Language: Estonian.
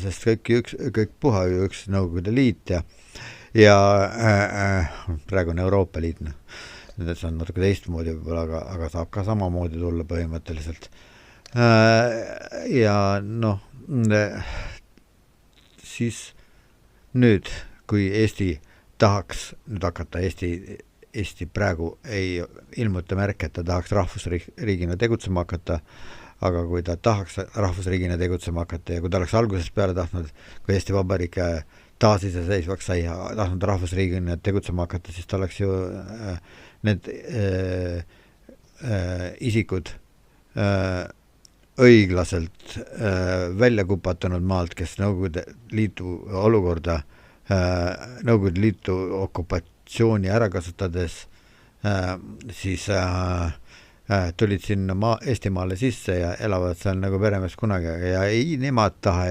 sest kõik puha ju üks Nõukogude Liit ja praegu on Euroopa Liit, noh. See on natuke teistmoodi võib-olla, aga saab ka samamoodi tulla põhimõtteliselt. Ja noh, siis nüüd, kui Eesti tahaks nüüd hakata, Eesti praegu ei ilmuta märke, et ta tahaks rahvusriigina tegutsema hakata, aga kui ta tahaks rahvusriigina tegutsema hakata ja kui ta oleks algusest peale tahtnud, kui Eesti Vabariik taasiseseisvaks sai ja tahtnud rahvusriigina tegutsema hakata, siis ta oleks ju need isikud õiglaselt välja kupatanud maalt, kes Nõukogude Liidu olukorda, Nõukogude Liitu okupatsiooni ära kasutades siis tulid sinna Eestimaale sisse ja elavad seal nagu peremees kunagi, ja ei nemad taha